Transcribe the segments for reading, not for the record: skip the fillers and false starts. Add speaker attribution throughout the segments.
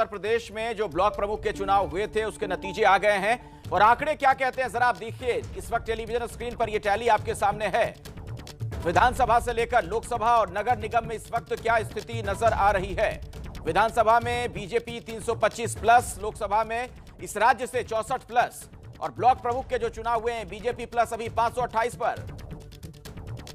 Speaker 1: उत्तर प्रदेश में जो ब्लॉक प्रमुख के चुनाव हुए थे उसके नतीजे आ गए हैं और आंकड़े क्या कहते हैं जरा आप देखिए। इस वक्त टेलीविजन स्क्रीन पर यह टैली आपके सामने है। विधानसभा से लेकर लोकसभा और नगर निगम में इस वक्त क्या स्थिति नजर आ रही है। विधानसभा में बीजेपी 325 प्लस, लोकसभा में इस राज्य से 64 प्लस और ब्लॉक प्रमुख के जो चुनाव हुए हैं बीजेपी प्लस अभी 528 पर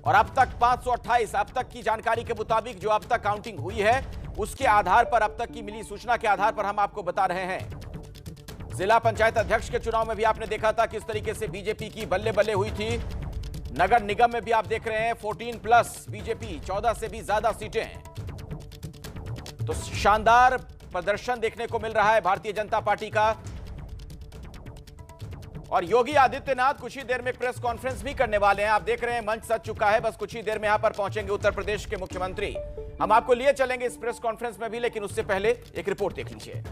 Speaker 1: और अब तक 528 अब तक की जानकारी के मुताबिक जो अब तक काउंटिंग हुई है उसके आधार पर, अब तक की मिली सूचना के आधार पर हम आपको बता रहे हैं। जिला पंचायत अध्यक्ष के चुनाव में भी आपने देखा था किस तरीके से बीजेपी की बल्ले बल्ले हुई थी। नगर निगम में भी आप देख रहे हैं 14 प्लस बीजेपी, 14 से भी ज्यादा सीटें। तो शानदार प्रदर्शन देखने को मिल रहा है भारतीय जनता पार्टी का। और योगी आदित्यनाथ कुछ ही देर में प्रेस कॉन्फ्रेंस भी करने वाले हैं। आप देख रहे हैं मंच सज चुका है, बस कुछ ही देर में यहां पर पहुंचेंगे उत्तर प्रदेश के मुख्यमंत्री। हम आपको लिए चलेंगे इस प्रेस कॉन्फ्रेंस में भी, लेकिन उससे पहले एक रिपोर्ट देख लीजिए।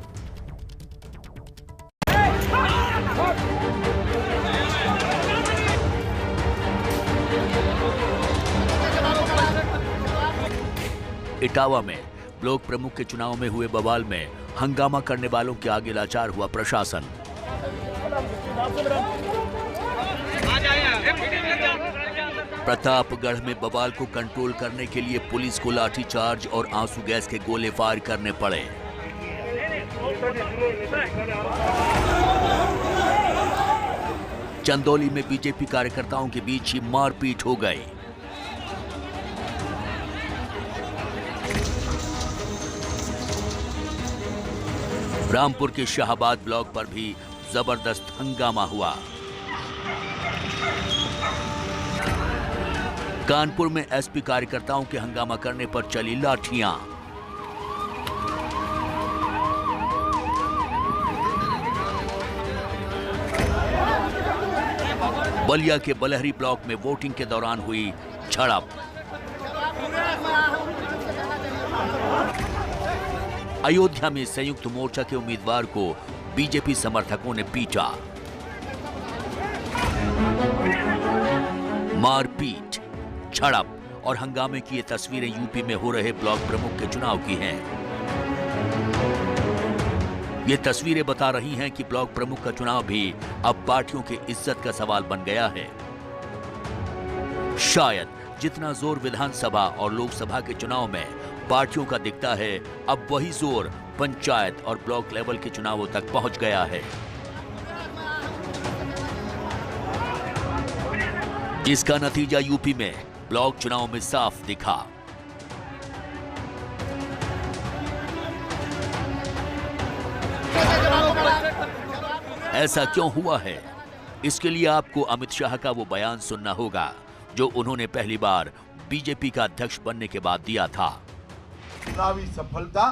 Speaker 2: इटावा में ब्लॉक प्रमुख के चुनाव में हुए बवाल में हंगामा करने वालों के आगे लाचार हुआ प्रशासन। प्रतापगढ़ में बवाल को कंट्रोल करने के लिए पुलिस को लाठीचार्ज और आंसू गैस के गोले फायर करने पड़े। चंदौली में बीजेपी कार्यकर्ताओं के बीच ही मारपीट हो गई। रामपुर के शाहबाद ब्लॉक पर भी जबरदस्त हंगामा हुआ। कानपुर में एसपी कार्यकर्ताओं के हंगामा करने पर चली लाठियां। बलिया के बलहरी ब्लॉक में वोटिंग के दौरान हुई झड़प। अयोध्या में संयुक्त मोर्चा के उम्मीदवार को बीजेपी समर्थकों ने पीटा। मारपीट, झड़प और हंगामे की ये तस्वीरें यूपी में हो रहे ब्लॉक प्रमुख के चुनाव की हैं। ये तस्वीरें बता रही हैं कि ब्लॉक प्रमुख का चुनाव भी अब पार्टियों की इज्जत का सवाल बन गया है। शायद जितना जोर विधानसभा और लोकसभा के चुनाव में पार्टियों का दिखता है, अब वही जोर पंचायत और ब्लॉक लेवल के चुनावों तक पहुंच गया है, जिसका नतीजा यूपी में ब्लॉक चुनाव में साफ दिखा। ऐसा क्यों हुआ है, इसके लिए आपको अमित शाह का वो बयान सुनना होगा जो उन्होंने पहली बार बीजेपी का अध्यक्ष बनने के बाद दिया था।
Speaker 3: चुनावी सफलता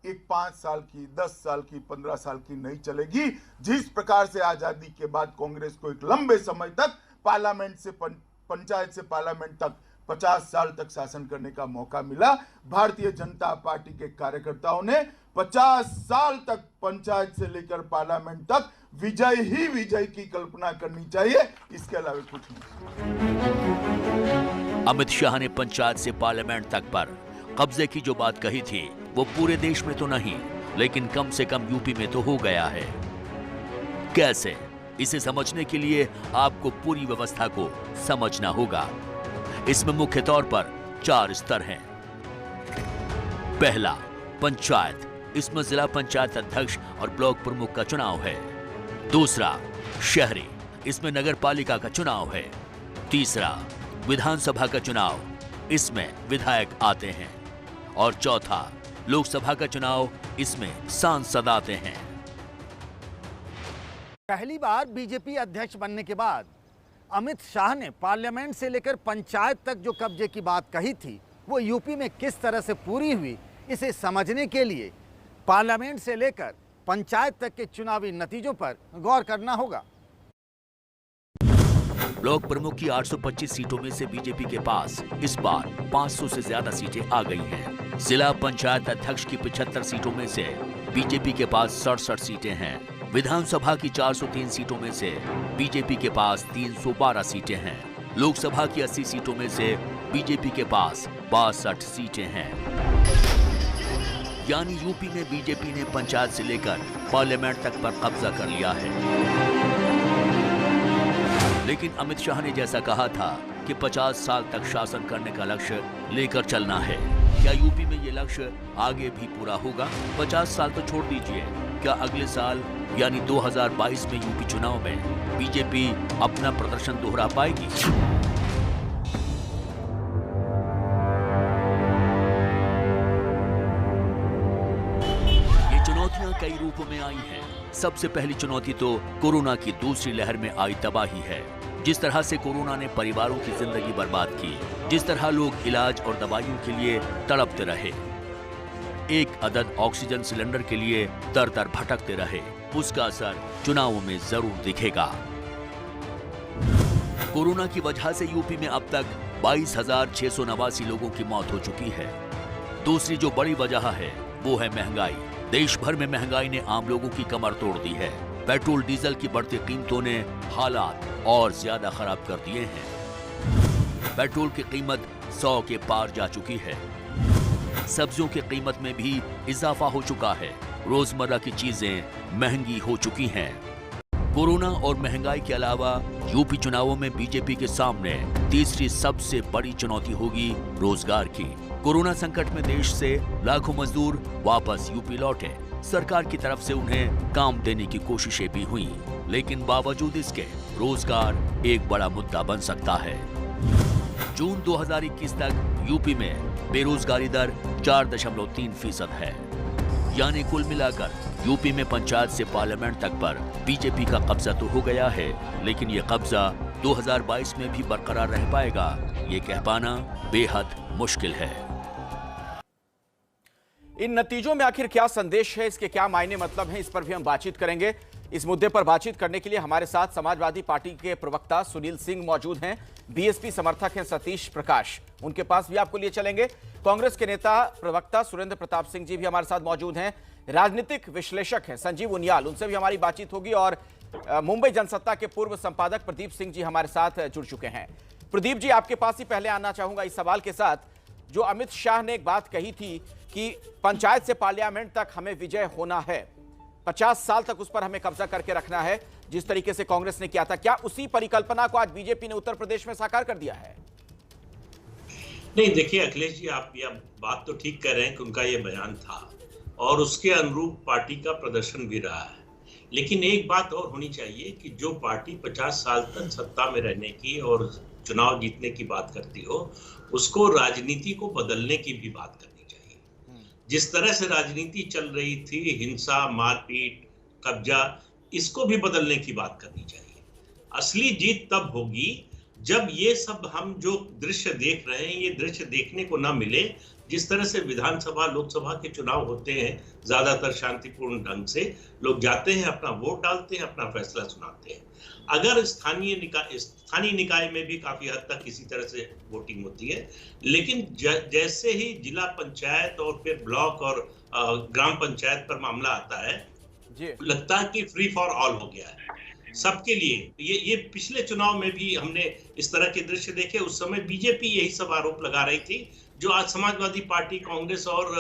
Speaker 3: एक 5 साल की, 10 साल की, 15 साल की नहीं चलेगी। जिस प्रकार से आजादी के बाद कांग्रेस को एक लंबे समय तक पार्लियामेंट से पंचायत से पार्लियामेंट तक 50 साल तक शासन करने का मौका मिला, भारतीय जनता पार्टी के कार्यकर्ताओं ने 50 साल तक पंचायत से लेकर पार्लियामेंट तक विजय ही विजय की कल्पना करनी चाहिए, इसके अलावा कुछ नहीं।
Speaker 2: अमित शाह ने पंचायत से पार्लियामेंट तक पर कब्जे की जो बात कही थी वो पूरे देश में तो नहीं, लेकिन कम से कम यूपी में तो हो गया है। कैसे, इसे समझने के लिए आपको पूरी व्यवस्था को समझना होगा। इसमें मुख्य तौर पर 4 स्तर हैं। पहला, पंचायत, इसमें जिला पंचायत अध्यक्ष और ब्लॉक प्रमुख का चुनाव है। दूसरा, शहरी, इसमें नगर पालिका का चुनाव है। तीसरा, विधानसभा का चुनाव, इसमें विधायक आते हैं। और चौथा, लोकसभा का चुनाव, इसमें सांसद आते हैं।
Speaker 4: पहली बार बीजेपी अध्यक्ष बनने के बाद अमित शाह ने पार्लियामेंट से लेकर पंचायत तक जो कब्जे की बात कही थी वो यूपी में किस तरह से पूरी हुई, इसे समझने के लिए पार्लियामेंट से लेकर पंचायत तक के चुनावी नतीजों पर गौर करना होगा।
Speaker 2: ब्लॉक प्रमुख की 825 सीटों में से बीजेपी के पास इस बार 500 से ज्यादा सीटें आ गई हैं। जिला पंचायत अध्यक्ष की 75 सीटों में से बीजेपी के पास 67 सीटें हैं। विधानसभा की 403 सीटों में से बीजेपी के पास 312 सीटें हैं। लोकसभा की 80 सीटों में से बीजेपी के पास 62 सीटें हैं। यानी यूपी में बीजेपी ने पंचायत से लेकर पार्लियामेंट तक पर कब्जा कर लिया है। लेकिन अमित शाह ने जैसा कहा था कि 50 साल तक शासन करने का लक्ष्य लेकर चलना है, क्या यूपी में ये लक्ष्य आगे भी पूरा होगा? 50 साल तो छोड़ दीजिए, क्या अगले साल यानी 2022 में यूपी चुनाव में बीजेपी अपना प्रदर्शन दोहरा पाएगी? ये चुनौतियां कई रूपों में आई हैं। सबसे पहली चुनौती तो कोरोना की दूसरी लहर में आई तबाही है। जिस तरह से कोरोना ने परिवारों की जिंदगी बर्बाद की, जिस तरह लोग इलाज और दवाइयों के लिए तड़पते रहे, एक अदद ऑक्सीजन सिलेंडर के लिए दर दर भटकते रहे, उसका असर चुनावों में जरूर दिखेगा। कोरोना की वजह से यूपी में अब तक 22,689 लोगों की मौत हो चुकी है। दूसरी जो बड़ी वजह है वो है महंगाई। देश भर में महंगाई ने आम लोगों की कमर तोड़ दी है। पेट्रोल डीजल की बढ़ती कीमतों ने हालात और ज्यादा खराब कर दिए हैं। पेट्रोल की कीमत 100 के पार जा चुकी है। सब्जियों की कीमत में भी इजाफा हो चुका है। रोजमर्रा की चीजें महंगी हो चुकी हैं। कोरोना और महंगाई के अलावा यूपी चुनावों में बीजेपी के सामने तीसरी सबसे बड़ी चुनौती होगी रोजगार की। कोरोना संकट में देश से लाखों मजदूर वापस यूपी लौटे। सरकार की तरफ से उन्हें काम देने की कोशिशें भी हुई, लेकिन बावजूद इसके रोजगार एक बड़ा मुद्दा बन सकता है। जून 2021 तक यूपी में बेरोजगारी दर 4.3% है। यानी कुल मिलाकर यूपी में पंचायत से पार्लियामेंट तक पर बीजेपी का कब्जा तो हो गया है, लेकिन ये कब्जा 2022 में भी बरकरार रह पाएगा, ये कह पाना बेहद मुश्किल है।
Speaker 1: इन नतीजों में आखिर क्या संदेश है, इसके क्या मायने मतलब हैं, इस पर भी हम बातचीत करेंगे। इस मुद्दे पर बातचीत करने के लिए हमारे साथ समाजवादी पार्टी के प्रवक्ता सुनील सिंह मौजूद हैं, बीएसपी समर्थक हैं सतीश प्रकाश, उनके पास भी आपको लिए चलेंगे। कांग्रेस के नेता प्रवक्ता सुरेंद्र प्रताप सिंह जी भी हमारे साथ मौजूद हैं। राजनीतिक विश्लेषक हैं संजीव उनियाल, उनसे भी हमारी बातचीत होगी। और मुंबई जनसत्ता के पूर्व संपादक प्रदीप सिंह जी हमारे साथ जुड़ चुके हैं। प्रदीप जी, आपके पास ही पहले आना चाहूंगा इस सवाल के साथ। जो अमित शाह ने एक बात कही थी कि पंचायत से पार्लियामेंट तक हमें विजय होना है, 50 साल तक उस पर हमें कब्जा करके रखना है, जिस तरीके से कांग्रेस ने किया था, क्या उसी परिकल्पना को आज बीजेपी ने उत्तर प्रदेश में साकार कर दिया है?
Speaker 5: नहीं, देखिए अखिलेश जी, आप यह बात तो ठीक कह रहे हैं कि उनका यह बयान था और उसके अनुरूप पार्टी का प्रदर्शन भी रहा है। लेकिन एक बात और होनी चाहिए कि जो पार्टी 50 साल तक सत्ता में रहने की और चुनाव जीतने की बात करती हो, उसको राजनीति को बदलने की भी बात करनी चाहिए। जिस तरह से राजनीति चल रही थी, हिंसा, मारपीट, कब्जा, इसको भी बदलने की बात करनी चाहिए। असली जीत तब होगी जब ये सब हम जो दृश्य देख रहे हैं, ये दृश्य देखने को ना मिले। जिस तरह से विधानसभा, लोकसभा के चुनाव होते हैं, ज्यादातर शांतिपूर्ण ढंग से लोग जाते हैं, अपना वोट डालते हैं, अपना फैसला सुनाते हैं। अगर स्थानीय निकाय में भी काफी हद तक इसी तरह से वोटिंग होती है, लेकिन जैसे ही जिला पंचायत और फिर ब्लॉक और ग्राम पंचायत पर मामला आता है, लगता है कि फ्री फॉर ऑल हो गया है सबके लिए। ये पिछले चुनाव में भी हमने इस तरह के दृश्य देखे। उस समय बीजेपी यही सब आरोप लगा रही थी जो आज समाजवादी पार्टी, कांग्रेस और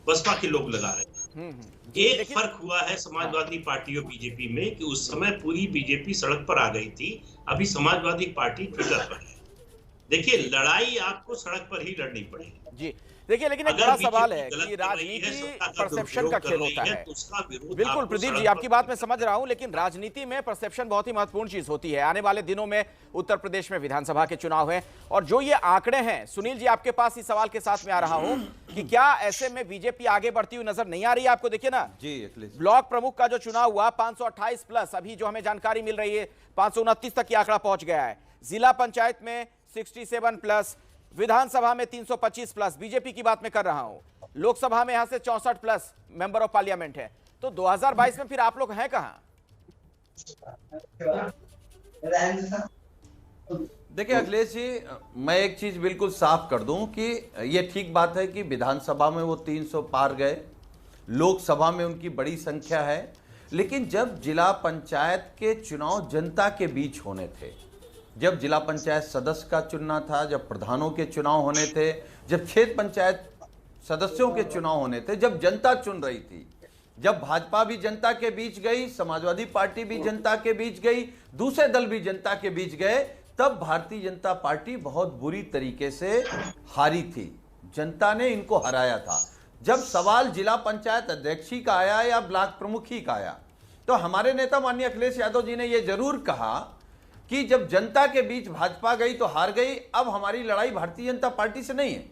Speaker 5: बसपा के लोग लगा रहे हैं। एक फर्क हुआ है समाजवादी पार्टी और बीजेपी में कि उस समय पूरी बीजेपी सड़क पर आ गई थी, अभी समाजवादी पार्टी ट्विटर पर है। देखिए, लड़ाई आपको सड़क पर ही लड़नी पड़ेगी।
Speaker 1: जी देखिए, लेकिन एक बड़ा सवाल है कि राजनीति परसेप्शन का खेल होता है। बिल्कुल प्रदीप जी, आपकी बात मैं समझ रहा हूं, लेकिन राजनीति में परसेप्शन बहुत ही महत्वपूर्ण चीज होती है। आने वाले दिनों में उत्तर प्रदेश में विधानसभा के चुनाव हैं और जो ये आंकड़े हैं, सुनील जी आपके पास इस सवाल के साथ में आ रहा हूं कि क्या ऐसे में बीजेपी आगे बढ़ती हुई नजर नहीं आ रही है आपको? देखिए ना जी, ब्लॉक प्रमुख का जो चुनाव हुआ 528 प्लस, अभी जो हमें जानकारी मिल रही है 529 तक की आंकड़ा पहुंच गया है। जिला पंचायत में 67 प्लस, विधानसभा में 325 प्लस, बीजेपी की बात मैं कर रहा हूं। लोकसभा में यहां से 64 प्लस मेंबर ऑफ पार्लियामेंट है। तो 2022 में फिर आप लोग हैं कहां?
Speaker 6: देखिए अखिलेश जी, मैं एक चीज बिल्कुल साफ कर दूं कि ये ठीक बात है कि विधानसभा में वो 300 पार गए, लोकसभा में उनकी बड़ी संख्या है, लेकिन जब जिला पंचायत के चुनाव जनता के बीच होने थे, जब जिला पंचायत सदस्य का चुनना था, जब प्रधानों के चुनाव होने थे, जब क्षेत्र पंचायत सदस्यों के चुनाव होने थे, जब जनता चुन रही थी, जब भाजपा भी जनता के बीच गई, समाजवादी पार्टी भी जनता के बीच गई, दूसरे दल भी जनता के बीच गए, तब भारतीय जनता पार्टी बहुत बुरी तरीके से हारी थी। जनता ने इनको हराया था। जब सवाल जिला पंचायत अध्यक्षी का आया या ब्लॉक प्रमुखी का आया, तो हमारे नेता माननीय अखिलेश यादव जी ने यह जरूर कहा कि जब जनता के बीच भाजपा गई तो हार गई, अब हमारी लड़ाई भारतीय जनता पार्टी से नहीं है।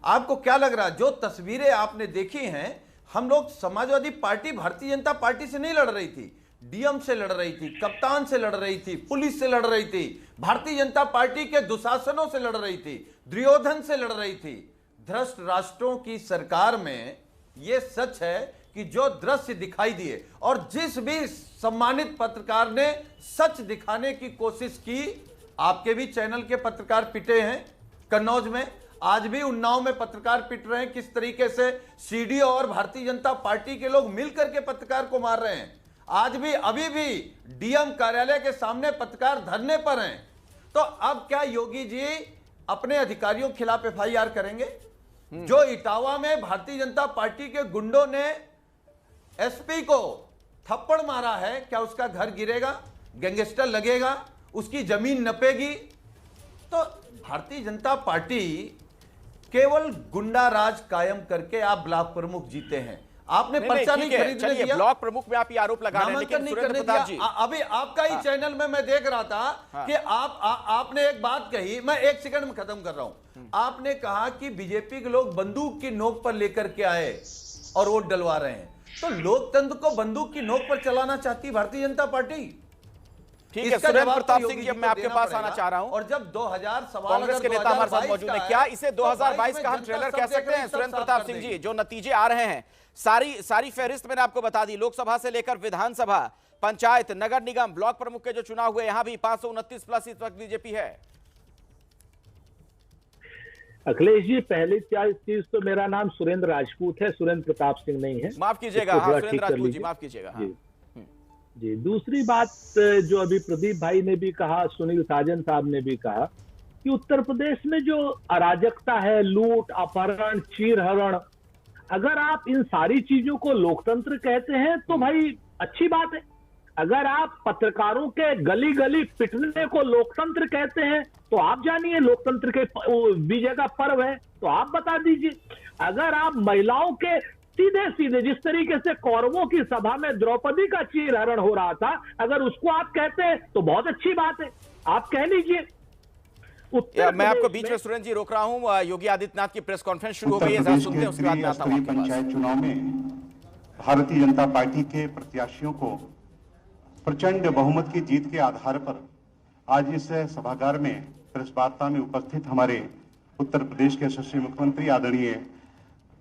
Speaker 6: आपको क्या लग रहा है, जो तस्वीरें आपने देखी हैं, हम लोग समाजवादी पार्टी भारतीय जनता पार्टी से नहीं लड़ रही थी, डीएम से लड़ रही थी, कप्तान से लड़ रही थी, पुलिस से लड़ रही थी, भारतीय जनता पार्टी के दुशासनों से लड़ रही थी, दुर्योधन से लड़ रही थी। भ्रष्ट राष्ट्रों की सरकार में यह सच है कि जो दृश्य दिखाई दिए और जिस भी सम्मानित पत्रकार ने सच दिखाने की कोशिश की, आपके भी चैनल के पत्रकार पिटे हैं कन्नौज में, आज भी उन्नाव में पत्रकार पिट रहे हैं, किस तरीके से सीडीओ और भारतीय जनता पार्टी के लोग मिलकर के पत्रकार को मार रहे हैं। आज भी अभी भी डीएम कार्यालय के सामने पत्रकार धरने पर हैं। तो अब क्या योगी जी अपने अधिकारियों के खिलाफ एफआईआर करेंगे? जो इटावा में भारतीय जनता पार्टी के गुंडों ने एसपी को थप्पड़ मारा है, क्या उसका घर गिरेगा, गैंगस्टर लगेगा, उसकी जमीन नपेगी? तो भारतीय जनता पार्टी केवल गुंडा राज कायम करके आप ब्लॉक प्रमुख जीते हैं। आपने पर्चा नहीं खरीदने दिया,
Speaker 1: ब्लॉक प्रमुख में आप ये आरोप लगा रहे हैं, लेकिन सुरेंद्र प्रताप जी
Speaker 6: अभी आपका ही चैनल में मैं देख रहा था कि आपने एक बात कही, मैं एक सेकंड में खत्म कर रहा हूं। आपने कहा कि बीजेपी के लोग बंदूक की नोक पर लेकर के आए और वोट डलवा रहे हैं। तो लोकतंत्र को बंदूक की नोक पर चलाना चाहती भारतीय जनता पार्टी।
Speaker 1: ठीक है सुरेंद्र प्रताप सिंह जी, अब मैं आपके पास आना चाह रहा हूं।
Speaker 6: और जब 2000 सवाल
Speaker 1: कांग्रेस के नेता हमारे साथ मौजूद हैं, क्या इसे 2022 का हम ट्रेलर कह सकते हैं? सुरेंद्र प्रताप सिंह जी, जो नतीजे आ रहे हैं, सारी फहरिस्त मैंने आपको बता दी, लोकसभा से लेकर विधानसभा, पंचायत, नगर निगम, ब्लॉक प्रमुख के जो चुनाव हुए, यहां भी 529 प्लस इस वक्त बीजेपी है।
Speaker 7: अखिलेश जी, पहली चीज तो मेरा नाम सुरेंद्र राजपूत है, सुरेंद्र प्रताप सिंह नहीं है।
Speaker 1: माफ कीजिएगा, हाँ सुरेंद्र राजपूत जी, माफ कीजिएगा। हाँ।
Speaker 7: जी, दूसरी बात जो अभी प्रदीप भाई ने भी कहा, सुनील साजन साहब ने भी कहा कि उत्तर प्रदेश में जो अराजकता है, लूट, अपहरण, चीरहरण, अगर आप इन सारी चीजों को लोकतंत्र कहते हैं तो भाई अच्छी बात है। अगर आप पत्रकारों के गली गली पिटने को लोकतंत्र कहते हैं तो आप जानिए लोकतंत्र के विजय का पर्व है, तो आप बता दीजिए। अगर आप महिलाओं के सीधे सीधे जिस तरीके से कौरवों की सभा में द्रौपदी का चीरहरण हो रहा था, अगर उसको आप कहते हैं तो बहुत अच्छी बात है, आप कह लीजिए।
Speaker 1: मैं आपको बीच में सुरेंद्र जी रोक रहा हूं, योगी आदित्यनाथ की प्रेस कॉन्फ्रेंस शुरू हो गई है, जरा सुनते हैं, उसके बाद मैं आता हूं।
Speaker 8: पंचायत चुनाव में भारतीय जनता पार्टी के प्रत्याशियों को प्रचंड बहुमत की जीत के आधार पर आज इस सभागार में प्रेस वार्ता में उपस्थित हमारे उत्तर प्रदेश के यशस्वी मुख्यमंत्री आदरणीय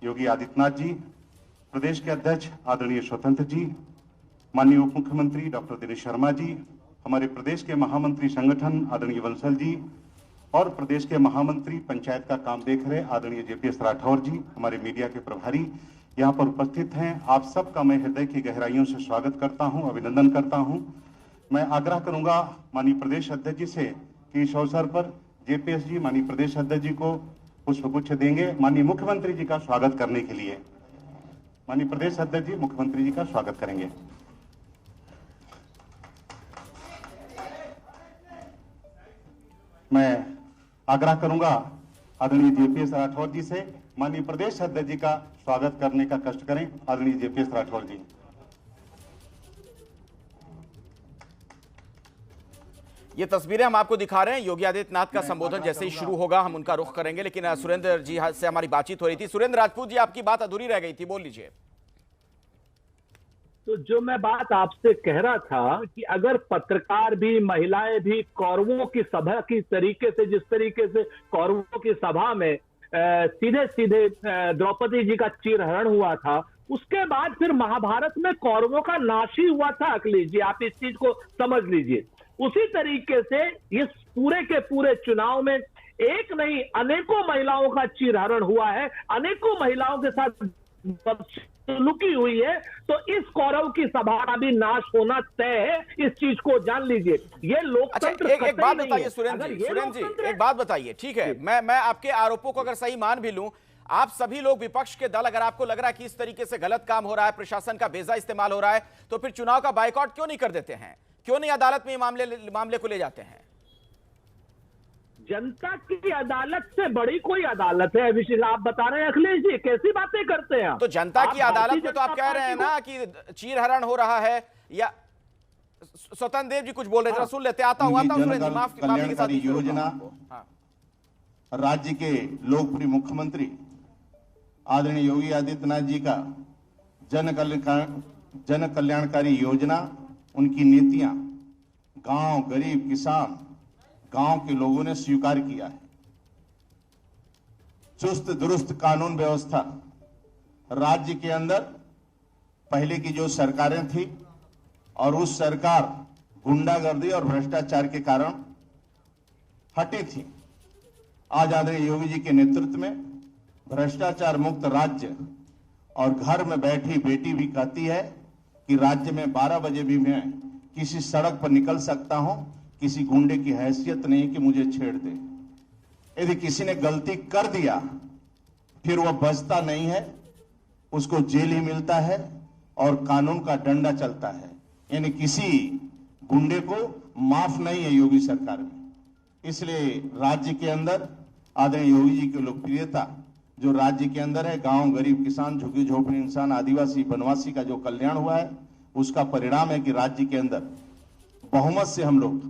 Speaker 8: योगी आदित्यनाथ जी, प्रदेश के अध्यक्ष आदरणीय स्वतंत्र जी, माननीय उप मुख्यमंत्री डॉक्टर दिनेश शर्मा जी, हमारे प्रदेश के महामंत्री संगठन आदरणीय वंसल जी और प्रदेश के महामंत्री पंचायत का काम देख रहे आदरणीय जेपीएस राठौर जी, हमारे मीडिया के प्रभारी यहाँ पर उपस्थित हैं। आप सबका मैं हृदय की गहराइयों से स्वागत करता हूँ, अभिनंदन करता हूँ। मैं आग्रह करूंगा माननीय प्रदेश अध्यक्ष जी से कि इस अवसर पर जेपीएस जी माननीय प्रदेश अध्यक्ष जी को पुष्पगुच्छ देंगे माननीय मुख्यमंत्री जी का स्वागत करने के लिए। माननीय प्रदेश अध्यक्ष जी मुख्यमंत्री जी का स्वागत करेंगे। मैं आग्रह करूंगा आदरणीय जेपीएस राठौर जी से माननीय प्रदेश अध्यक्ष जी का स्वागत करने का कष्ट करें। आदरणीय जेपीएस राठौर जी।
Speaker 1: ये तस्वीरें हम आपको दिखा रहे हैं, योगी आदित्यनाथ का संबोधन जैसे ही शुरू होगा हम उनका रुख करेंगे, लेकिन सुरेंद्र जी से हमारी बातचीत हो रही थी। सुरेंद्र राजपूत जी, आपकी बात अधूरी रह गई थी, बोल लीजिए।
Speaker 7: तो जो मैं बात आपसे कह रहा था कि अगर पत्रकार भी, महिलाएं भी कौरवों की सभा की तरीके से, जिस तरीके से कौरवों की सभा में सीधे सीधे द्रौपदी जी का चीरहरण हुआ था, उसके बाद फिर महाभारत में कौरवों का नाश ही हुआ था। अखिलेश जी, आप इस चीज को समझ लीजिए। उसी तरीके से इस पूरे के पूरे चुनाव में एक नहीं अनेकों महिलाओं का चीरहरण हुआ है, अनेकों महिलाओं के साथ लुकी हुई है। तो इस कौरव की सभा का भी नाश होना तय है, इस चीज को जान लीजिए। ये लोकतंत्र।
Speaker 1: अच्छा, एक बात बताइए सुरेंद्र जी, एक बात बताइए, ठीक है, मैं आपके आरोपों को अगर सही मान भी लूं, आप सभी लोग विपक्ष के दल, अगर आपको लग रहा है कि इस तरीके से गलत काम हो रहा है, प्रशासन का बेजा इस्तेमाल हो रहा है, तो फिर चुनाव का बायकॉट क्यों नहीं कर देते हैं? क्यों नहीं अदालत में मामले को ले जाते हैं?
Speaker 7: जनता की अदालत से बड़ी कोई अदालत है अभिषेक? आप बता रहे हैं अखिलेश जी, कैसी बातें करते हैं?
Speaker 1: तो जनता की अदालत में तो आप कह रहे हैं ना कि चीरहरण हो रहा है, या स्वतंत्र देव जी कुछ बोल रहे थे, सुन लेते। आता हूं सुरेंद्र जी, माफ
Speaker 8: कल्याणकारी योजना, राज्य के लोकप्रिय मुख्यमंत्री आदरणीय योगी आदित्यनाथ जी का जन कल्याणकारी योजना, उनकी नीतियां गांव, गरीब, किसान, गांव के लोगों ने स्वीकार किया है। चुस्त दुरुस्त कानून व्यवस्था, राज्य के अंदर पहले की जो सरकारें थी और उस सरकार गुंडागर्दी और भ्रष्टाचार के कारण हटी थी, आज आदरणीय योगी जी के नेतृत्व में भ्रष्टाचार मुक्त राज्य, और घर में बैठी बेटी भी कहती है कि राज्य में 12 बजे भी मैं किसी सड़क पर निकल सकता हूं, किसी गुंडे की हैसियत नहीं कि मुझे छेड़ दे। यदि किसी ने गलती कर दिया फिर वह बचता नहीं है, उसको जेल ही मिलता है और कानून का डंडा चलता है। यानी किसी गुंडे को माफ नहीं है योगी सरकार में। इसलिए राज्य के अंदर आदरणीय योगी जी की लोकप्रियता जो राज्य के अंदर है, गांव, गरीब, किसान, झुग्गी झोपड़ी इंसान, आदिवासी, वनवासी का जो कल्याण हुआ है, उसका परिणाम है कि राज्य के अंदर बहुमत से हम लोग,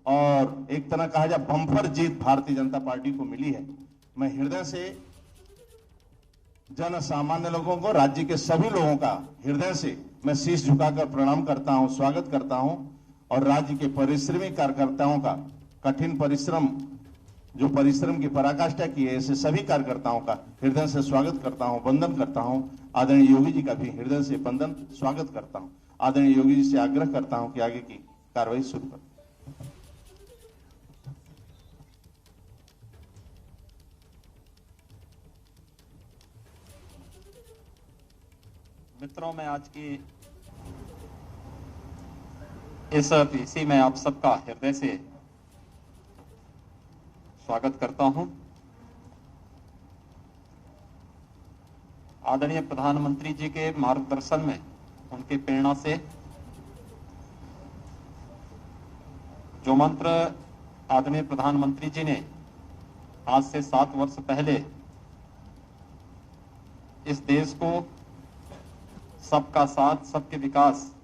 Speaker 8: और एक तरह कहा जाए बम्पर जीत भारतीय जनता पार्टी को मिली है। मैं हृदय से जन सामान्य लोगों को, राज्य के सभी लोगों का हृदय से मैं शीश झुकाकर प्रणाम करता हूं, स्वागत करता हूं, और राज्य के परिश्रमी कार्यकर्ताओं का कठिन परिश्रम, जो परिश्रम की पराकाष्ठा की है, ऐसे सभी कार्यकर्ताओं का हृदय से स्वागत करता हूं, वंदन करता हूं। आदरणीय योगी जी का भी हृदय से वंदन, स्वागत करता हूं। आदरणीय योगी जी से आग्रह करता हूं कि आगे की कार्रवाई शुरू करें।
Speaker 9: मित्रों, मैं आज की इस पीसी में आप सबका हृदय से स्वागत करता हूं। आदरणीय प्रधानमंत्री जी के मार्गदर्शन में, उनकी प्रेरणा से जो मंत्र आदरणीय प्रधानमंत्री जी ने आज से 7 वर्ष पहले इस देश को सबका साथ सबके विकास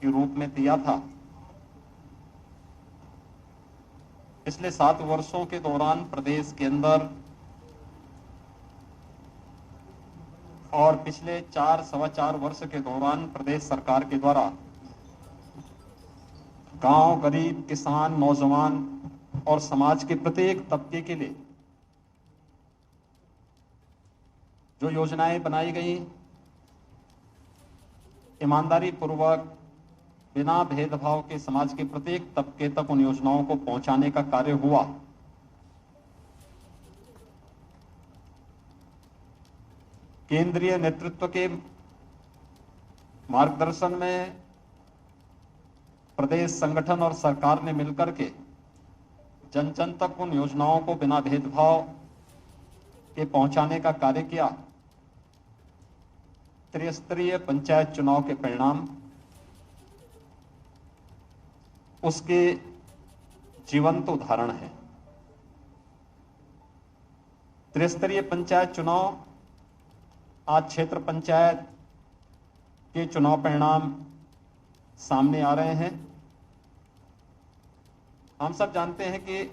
Speaker 9: के रूप में दिया था, पिछले 7 वर्षों के दौरान प्रदेश के अंदर और पिछले 4 सवा 4 वर्ष के दौरान प्रदेश सरकार के द्वारा गांव, गरीब, किसान, नौजवान और समाज के प्रत्येक तबके के लिए जो योजनाएं बनाई गई, ईमानदारी पूर्वक बिना भेदभाव के समाज के प्रत्येक तबके तक उन योजनाओं को पहुंचाने का कार्य हुआ। केंद्रीय नेतृत्व के मार्गदर्शन में प्रदेश संगठन और सरकार ने मिलकर के जन जन तक उन योजनाओं को बिना भेदभाव के पहुंचाने का कार्य किया। त्रिस्तरीय पंचायत चुनाव के परिणाम उसके जीवंत उदाहरण है। त्रिस्तरीय पंचायत चुनाव, आज क्षेत्र पंचायत के चुनाव परिणाम सामने आ रहे हैं। हम सब जानते हैं कि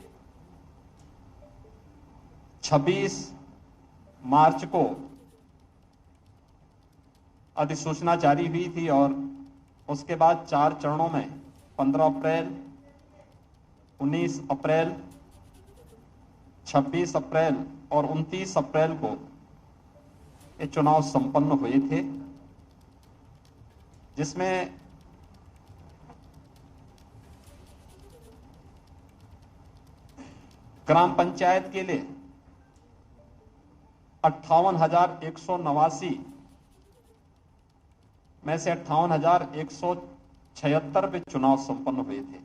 Speaker 9: 26 मार्च को अधिसूचना जारी हुई थी और उसके बाद 4 चरणों में 15 अप्रैल, 19 अप्रैल, 26 अप्रैल और 29 अप्रैल को ये चुनाव संपन्न हुए थे, जिसमें ग्राम पंचायत के लिए 58,189 में से 58,176 पे चुनाव संपन्न हुए थे।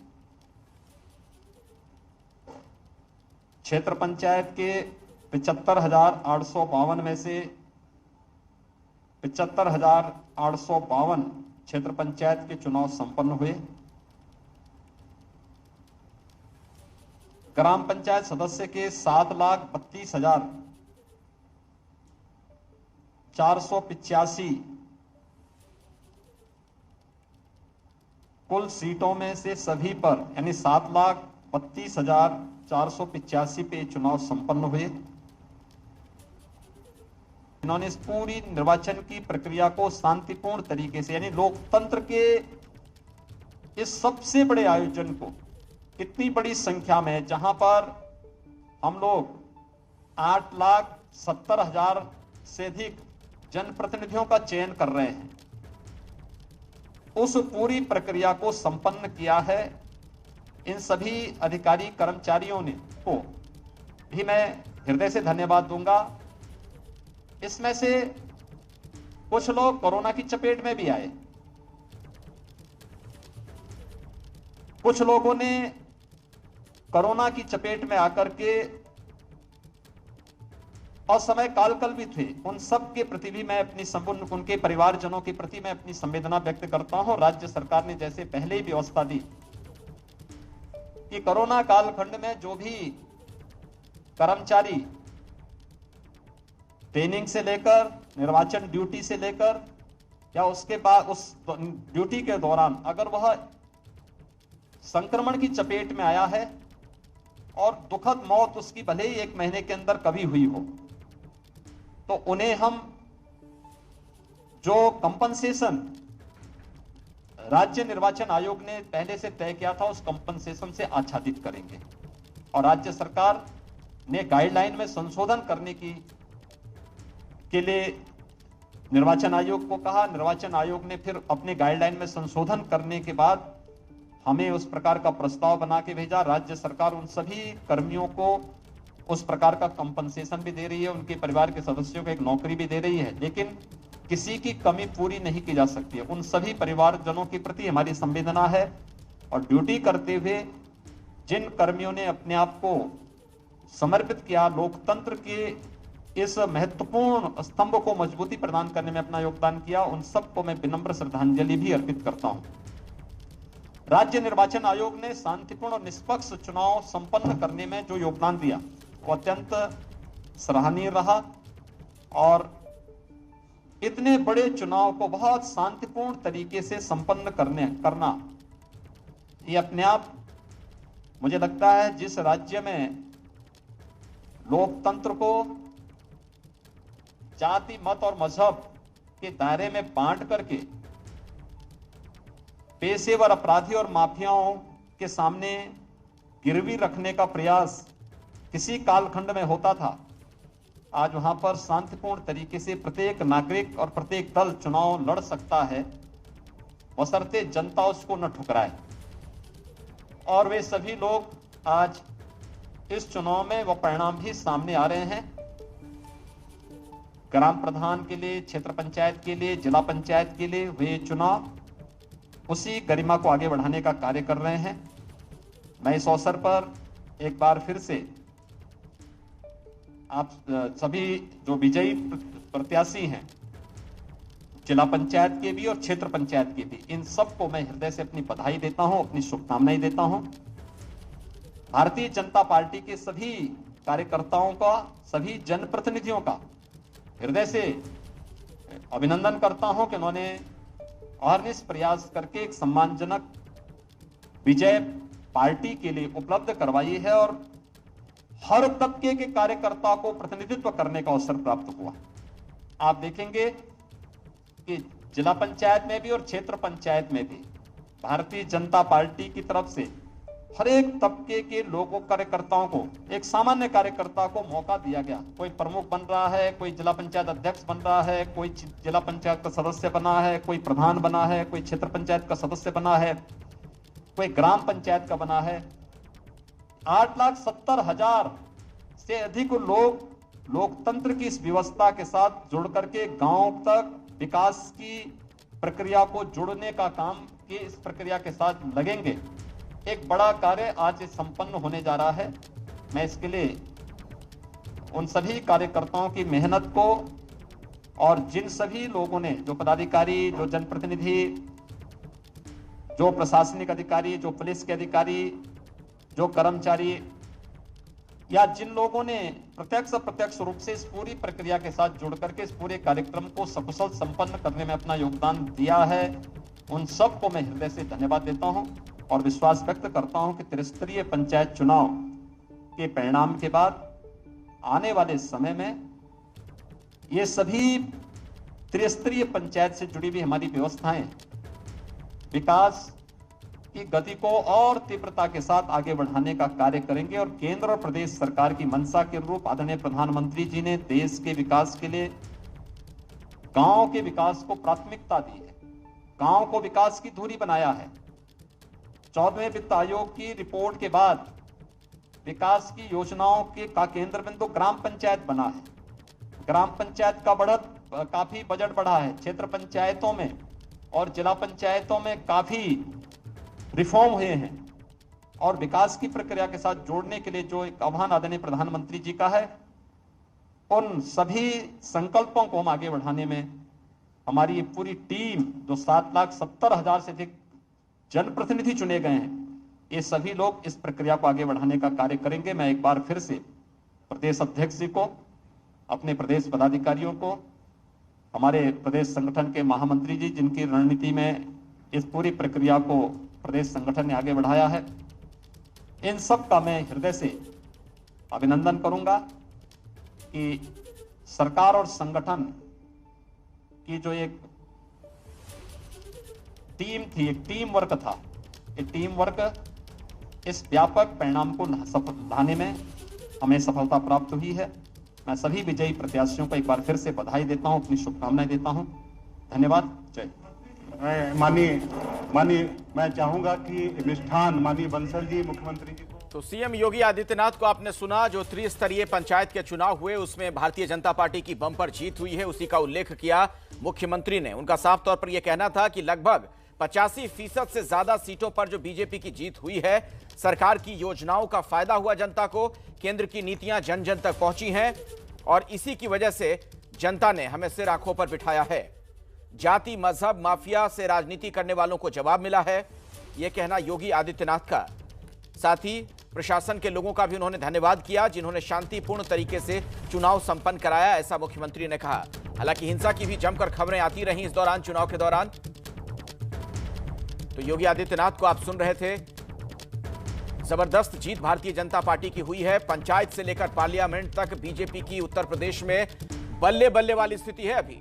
Speaker 9: क्षेत्र पंचायत के 75,852 में से 75,852 क्षेत्र पंचायत के चुनाव संपन्न हुए। ग्राम पंचायत सदस्य के 7,32,485 कुल सीटों में से सभी पर यानी 7,32,485 पे चुनाव संपन्न हुए। इन्होंने इस पूरी निर्वाचन की प्रक्रिया को शांतिपूर्ण तरीके से यानी लोकतंत्र के इस सबसे बड़े आयोजन को इतनी बड़ी संख्या में, जहां पर हम लोग 8,70,000 से अधिक जनप्रतिनिधियों का चयन कर रहे हैं, उस पूरी प्रक्रिया को संपन्न किया है। इन सभी अधिकारी कर्मचारियों ने को भी मैं हृदय से धन्यवाद दूंगा। इसमें से कुछ लोग कोरोना की चपेट में भी आए, कुछ लोगों ने कोरोना की चपेट में आकर के असमय कालकल्पित हुए। उन सब के प्रति भी मैं अपनी संपूर्ण उनके परिवारजनों के प्रति मैं अपनी संवेदना व्यक्त करता हूं। राज्य सरकार ने जैसे पहले ही व्यवस्था दी कि कोरोना कालखंड में जो भी कर्मचारी ट्रेनिंग से लेकर निर्वाचन ड्यूटी से लेकर या उसके बाद उस ड्यूटी के दौरान अगर वह संक्रमण की चपेट में आया है और दुखद मौत उसकी भले ही 1 महीने के अंदर कभी हुई हो, तो उन्हें हम जो कंपनसेशन राज्य निर्वाचन आयोग ने पहले से तय किया था उस कंपनसेशन से आच्छादित करेंगे। और राज्य सरकार ने गाइडलाइन में संशोधन करने के लिए निर्वाचन आयोग को कहा। निर्वाचन आयोग ने फिर अपने गाइडलाइन में संशोधन करने के बाद हमें उस प्रकार का प्रस्ताव बना के भेजा। राज्य सरकार उन सभी कर्मियों को उस प्रकार का कंपनसेशन भी दे रही है, उनके परिवार के सदस्यों को एक नौकरी भी दे रही है, लेकिन किसी की कमी पूरी नहीं की जा सकती है। उन सभी परिवारजनों के प्रति हमारी संवेदना है। और ड्यूटी करते हुए जिन कर्मियों ने अपने आप को समर्पित किया, लोकतंत्र के इस महत्वपूर्ण स्तंभ को मजबूती प्रदान करने में अपना योगदान किया, उन सबको मैं विनम्र श्रद्धांजलि भी अर्पित करता हूं। राज्य निर्वाचन आयोग ने शांतिपूर्ण और निष्पक्ष चुनाव संपन्न करने में जो योगदान दिया वो अत्यंत सराहनीय रहा। और इतने बड़े चुनाव को बहुत शांतिपूर्ण तरीके से संपन्न करना ये अपने आप मुझे लगता है जिस राज्य में लोकतंत्र को जाति मत और मजहब के दायरे में बांट करके पेशेवर अपराधी और माफियाओं के सामने गिरवी रखने का प्रयास किसी कालखंड में होता था, आज वहां पर शांतिपूर्ण तरीके से प्रत्येक नागरिक और प्रत्येक दल चुनाव लड़ सकता है, बशर्ते जनता उसको न ठुकराए। और वे सभी लोग आज इस चुनाव में वो परिणाम भी सामने आ रहे हैं। ग्राम प्रधान के लिए, क्षेत्र पंचायत के लिए, जिला पंचायत के लिए वे चुनाव उसी गरिमा को आगे बढ़ाने का कार्य कर रहे हैं। मैं इस अवसर पर एक बार फिर से आप सभी जो विजयी प्रत्याशी हैं, जिला पंचायत के भी और क्षेत्र पंचायत के भी, इन सबको मैं हृदय से अपनी बधाई देता हूं, अपनी शुभकामनाएं देता हूं। भारतीय जनता पार्टी के सभी कार्यकर्ताओं का, सभी जनप्रतिनिधियों का हृदय से अभिनंदन करता हूं कि उन्होंने अहर्निश प्रयास करके एक सम्मानजनक विजय पार्टी के लिए उपलब्ध करवाई है और हर तबके के कार्यकर्ता को प्रतिनिधित्व करने का अवसर प्राप्त हुआ। आप देखेंगे कि जिला पंचायत में भी और क्षेत्र पंचायत में भी भारतीय जनता पार्टी की तरफ से हर एक तबके के लोगों, कार्यकर्ताओं को, एक सामान्य कार्यकर्ता को मौका दिया गया। कोई प्रमुख बन रहा है, कोई जिला पंचायत अध्यक्ष बन रहा है, कोई जिला पंचायत का सदस्य बना है, कोई प्रधान बना है, कोई क्षेत्र पंचायत का सदस्य बना है, कोई ग्राम पंचायत का बना है। 8,70,000 से अधिक लोग लोकतंत्र की इस व्यवस्था के साथ जुड़ करके गांव तक विकास की प्रक्रिया को जोड़ने का काम की इस प्रक्रिया के साथ लगेंगे। एक बड़ा कार्य आज संपन्न होने जा रहा है। मैं इसके लिए उन सभी कार्यकर्ताओं की मेहनत को और जिन सभी लोगों ने, जो पदाधिकारी, जो जनप्रतिनिधि, जो प्रशासनिक अधिकारी, जो पुलिस के अधिकारी, जो कर्मचारी या जिन लोगों ने प्रत्यक्ष अप्रत्यक्ष रूप से इस पूरी प्रक्रिया के साथ जुड़ करके इस पूरे कार्यक्रम को सकुशल संपन्न करने में अपना योगदान दिया है, उन सबको मैं हृदय से धन्यवाद देता हूं और विश्वास व्यक्त करता हूं कि त्रिस्तरीय पंचायत चुनाव के परिणाम के बाद आने वाले समय में ये सभी त्रिस्तरीय पंचायत से जुड़ी हुई हमारी व्यवस्थाएं विकास की गति को और तीव्रता के साथ आगे बढ़ाने का कार्य करेंगे और केंद्र और प्रदेश सरकार की मंशा के अनुरूप आदरणीय प्रधानमंत्री जी ने देश के विकास के लिए गांव के विकास को प्राथमिकता दी है, गांव को विकास की धुरी बनाया है। 14वें वित्त आयोग की रिपोर्ट के बाद विकास की योजनाओं के का केंद्र बिंदु ग्राम पंचायत बना है। ग्राम पंचायत का बढ़त काफी बजट बढ़ा है। क्षेत्र पंचायतों में और जिला पंचायतों में काफी रिफॉर्म हुए हैं और विकास की प्रक्रिया के साथ जोड़ने के लिए जो एक आह्वान आदरणीय प्रधानमंत्री जी का है, उन सभी संकल्पों को हम आगे बढ़ाने में हमारी ये पूरी टीम जो 7,70,000 से अधिक जनप्रतिनिधि चुने गए हैं, ये सभी लोग इस प्रक्रिया को आगे बढ़ाने का कार्य करेंगे। मैं एक बार फिर से प्रदेश अध्यक्ष जी को, अपने प्रदेश पदाधिकारियों को, हमारे प्रदेश संगठन के महामंत्री जी जिनकी रणनीति में इस पूरी प्रक्रिया को प्रदेश संगठन ने आगे बढ़ाया है, इन सब का मैं हृदय से अभिनंदन करूंगा कि सरकार और संगठन की जो एक टीम थी, एक टीम वर्क था, ये टीम वर्क इस व्यापक परिणाम को लाने में हमें सफलता प्राप्त हुई है। मैं सभी विजयी प्रत्याशियों को एक बार फिर से बधाई देता हूं, अपनी शुभकामनाएं देता हूं। धन्यवाद। जय।
Speaker 8: माननीय मैं चाहूंगा कि मिष्ठान माननीय बंसल जी मुख्यमंत्री जी को।
Speaker 1: तो सीएम योगी आदित्यनाथ को आपने सुना, जो त्रिस्तरीय पंचायत के चुनाव हुए उसमें भारतीय जनता पार्टी की बम्पर जीत हुई है, उसी का उल्लेख किया मुख्यमंत्री ने। उनका साफ तौर पर यह कहना था कि लगभग 85% से ज्यादा सीटों पर जो बीजेपी की जीत हुई है, सरकार की योजनाओं का फायदा हुआ जनता को, केंद्र की नीतियां जन जन तक पहुंची हैं और इसी की वजह से जनता ने हमें सिर आंखों पर बिठाया है। जाति मजहब माफिया से राजनीति करने वालों को जवाब मिला है, यह कहना योगी आदित्यनाथ का। साथ ही प्रशासन के लोगों का भी उन्होंने धन्यवाद किया जिन्होंने शांतिपूर्ण तरीके से चुनाव संपन्न कराया, ऐसा मुख्यमंत्री ने कहा। हालांकि हिंसा की भी जमकर खबरें आती रहीं इस दौरान, चुनाव के दौरान। तो योगी आदित्यनाथ को आप सुन रहे थे। जबरदस्त जीत भारतीय जनता पार्टी की हुई है। पंचायत से लेकर पार्लियामेंट तक बीजेपी की उत्तर प्रदेश में बल्ले बल्ले वाली स्थिति है। अभी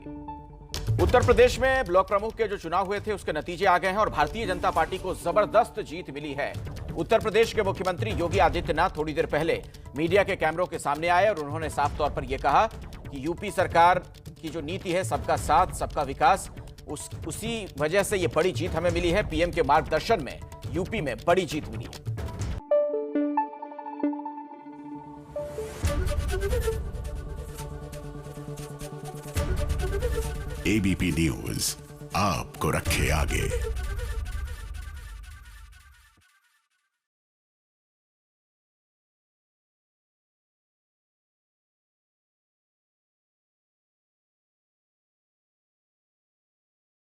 Speaker 1: उत्तर प्रदेश में ब्लॉक प्रमुख के जो चुनाव हुए थे उसके नतीजे आ गए हैं और भारतीय जनता पार्टी को जबरदस्त जीत मिली है। उत्तर प्रदेश के मुख्यमंत्री योगी आदित्यनाथ थोड़ी देर पहले मीडिया के कैमरों के सामने आए और उन्होंने साफ तौर पर यह कहा कि यूपी सरकार की जो नीति है, सबका साथ सबका विकास, उसी वजह से यह बड़ी जीत हमें मिली है। पीएम के मार्गदर्शन में यूपी में बड़ी जीत मिली है।
Speaker 10: एबीपी न्यूज आपको रखे आगे।